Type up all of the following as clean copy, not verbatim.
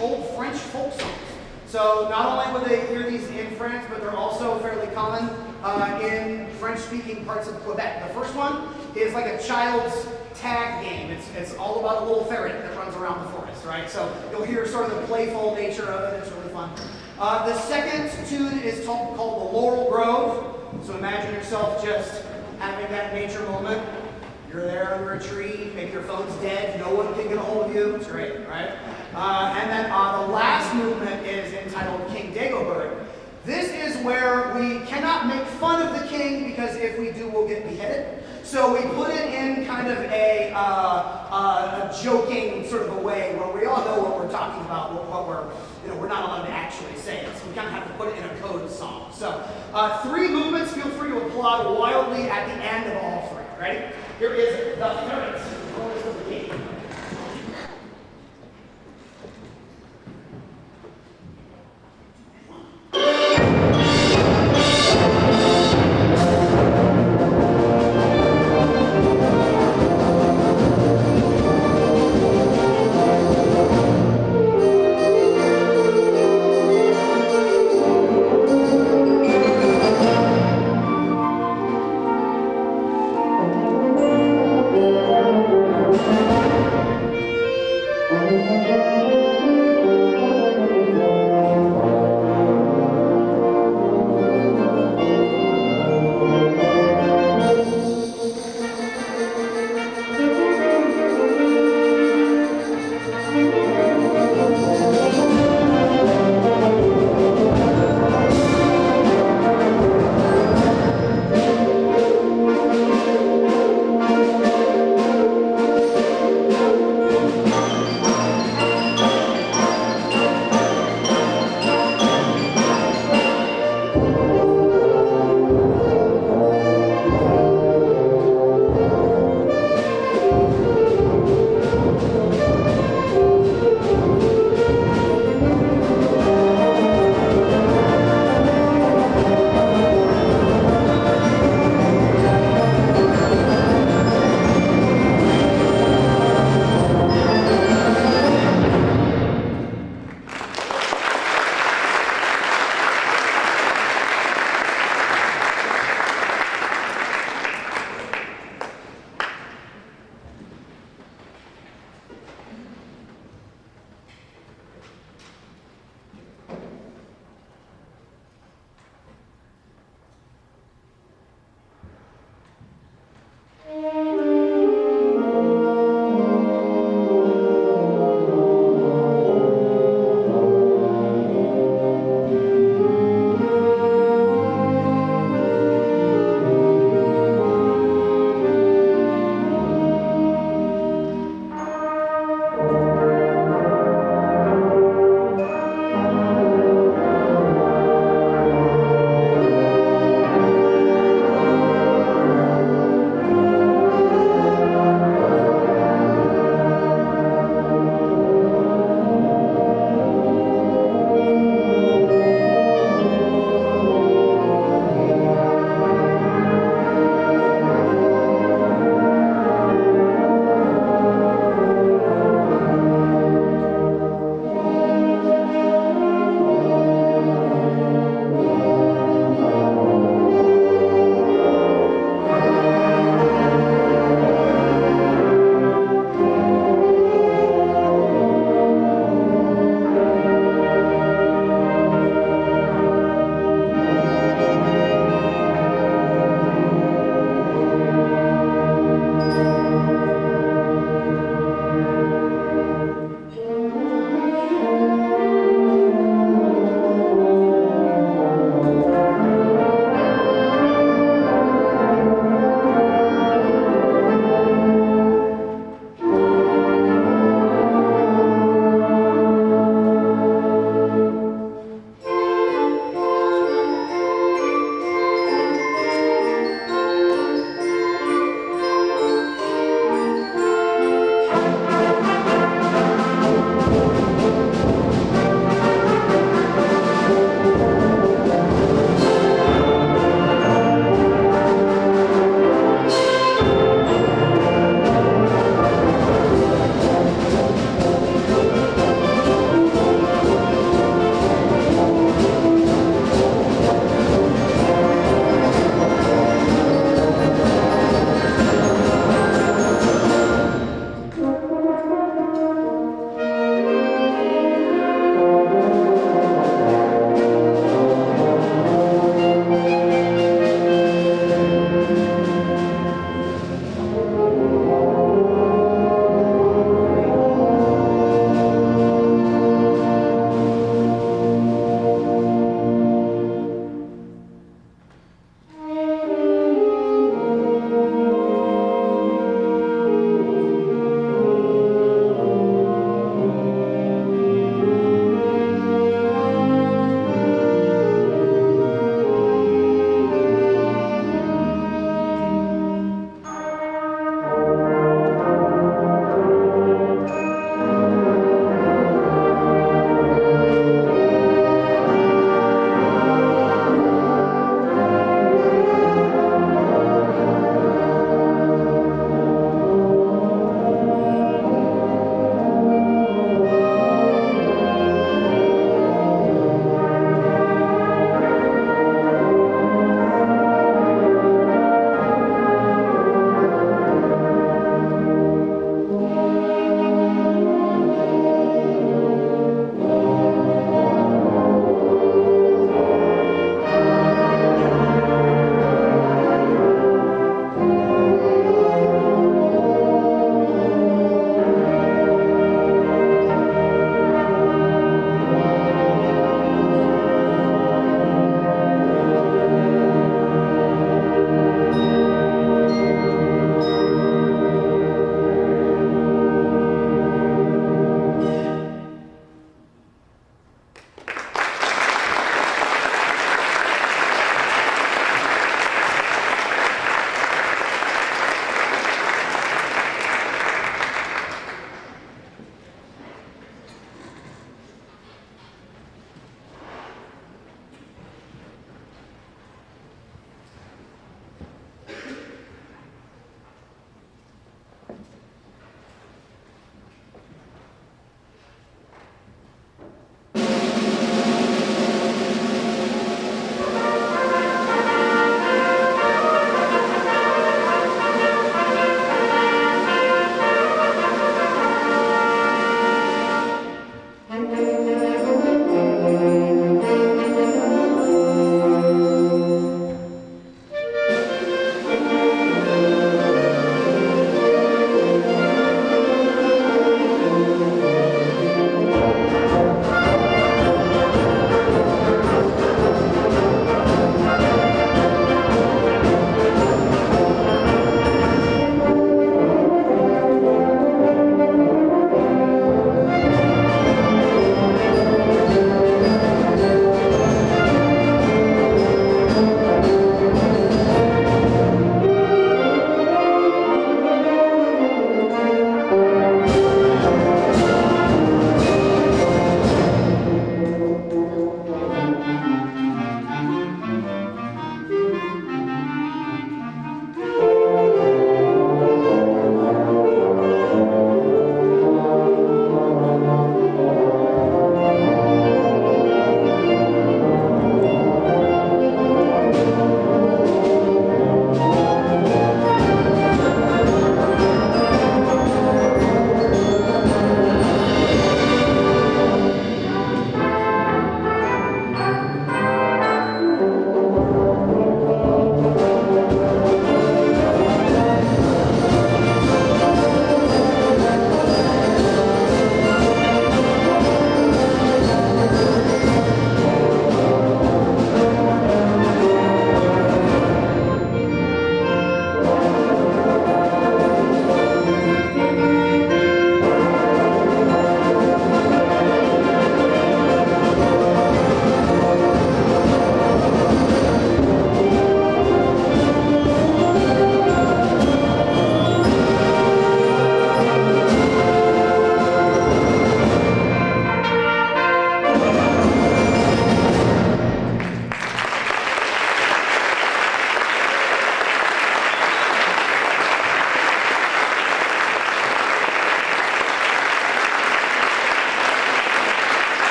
old French folk songs. So not only would they hear these in France, but they're also fairly common in French-speaking parts of Quebec. The first one is like a child's tag game. It's all about a little ferret that runs around the forest, right? So you'll hear sort of the playful nature of it. It's really fun. The second tune is called the Laurel Grove. So imagine yourself just having that nature moment. You're there under a tree, maybe your phone's dead, no one can get a hold of you. It's great, right? And then the last movement is entitled King Dagobert. This is where we cannot make fun of the king because if we do, we'll get beheaded. So we put it in kind of a joking sort of a way where we all know what we're talking about, what we're not allowed to actually say it. So we kind of have to put it in a code song. So 3 movements, feel free to applaud wildly at the end of all 3. Ready? Here is the Furet, chorus of the king.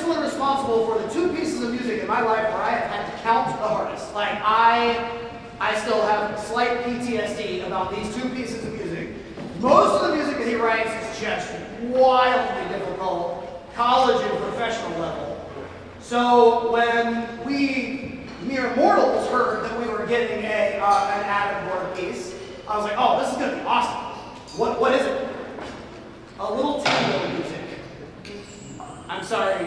personally responsible for the 2 pieces of music in my life where I have had to count the hardest. Like, I still have slight PTSD about these 2 pieces of music. Most of the music that he writes is just wildly difficult, college and professional level. So when we mere mortals heard that we were getting an Dagobert piece, I was like, oh, this is going to be awesome. What is it? A little tango music. I'm sorry,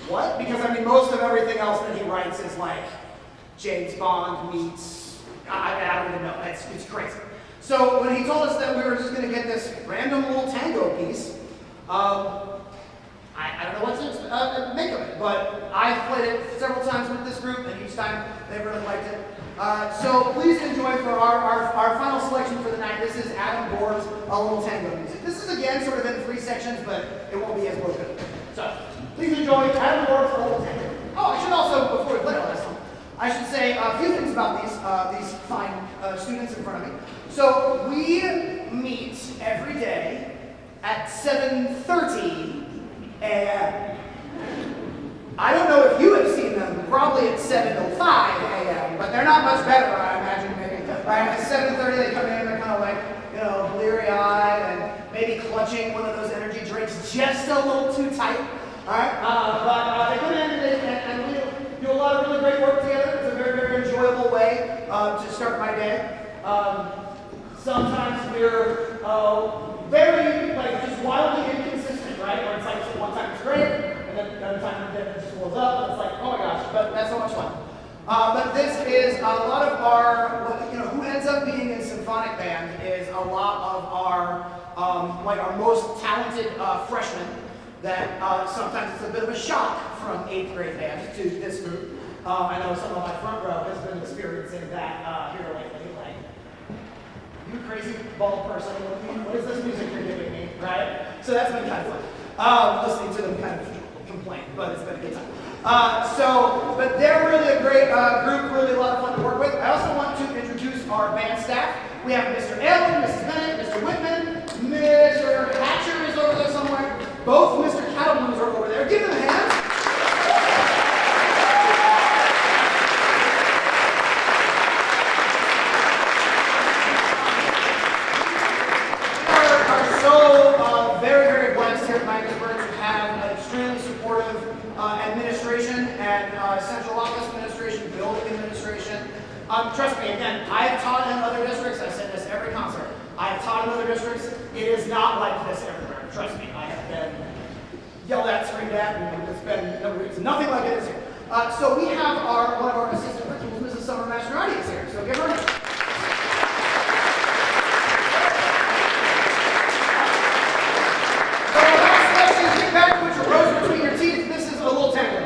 what? Because I mean, most of everything else that he writes is like James Bond meets, I don't even know, it's crazy. So when he told us that we were just going to get this random little tango piece, I don't know what to make of it, but I've played it several times with this group, and each time they really liked it. So please enjoy for our final selection for the night. This is Adam Gorb's A Little Tango music. This is again sort of in 3 sections, but it won't be as broken. So please enjoy Adam Gorb's A Little Tango. Oh, I should also, before we play all this song, I should say a few things about these fine students in front of me. So we meet every day at 7:30 a.m. I don't know if you have seen them, probably at 7:05 a.m., but they're not much better, I imagine, maybe. Right, at 7:30 they come in, they're kind of like, you know, bleary-eyed and maybe clutching one of those energy drinks just a little too tight. All right, but they come in and we do a lot of really great work together. It's a very, very enjoyable way to start my day. Sometimes we're very, like, just wildly inconsistent, right? Where it's like, so one time it's great, and then another time it just blows up, and it's like, oh my gosh, but that's so much fun. But this is a lot of our, you know, who ends up being in Symphonic Band is a lot of our, like our most talented freshmen that sometimes it's a bit of a shock from 8th grade band to this group. I know some of my front row has been experiencing that here lately. Like, you crazy bald person, what is this music you're giving me, right? So that's been kind of fun. Listening to them kind of complain, but it's been a good time. But they're really a great group, really a lot of fun to work with. I also want to introduce our band staff. We have Mr. Allen, Mrs. Bennett, Mr. Whitman, Mr. Hatcher is over there somewhere. Both Mr. Cattleblooms are over there. Give them a hand. Very, very blessed here at Miamisburg to have an extremely supportive administration and central office administration, building administration. Trust me, again, I have taught in other districts. I said this every concert. I have taught in other districts. It is not like this everywhere. Trust me, I have been yelled at, screamed at, and it's nothing like it is here. So we have one of our assistant principals, Mrs. Summer Mastroianni is here. So give her a hand. Back, put your rose between your teeth. This is a little tango.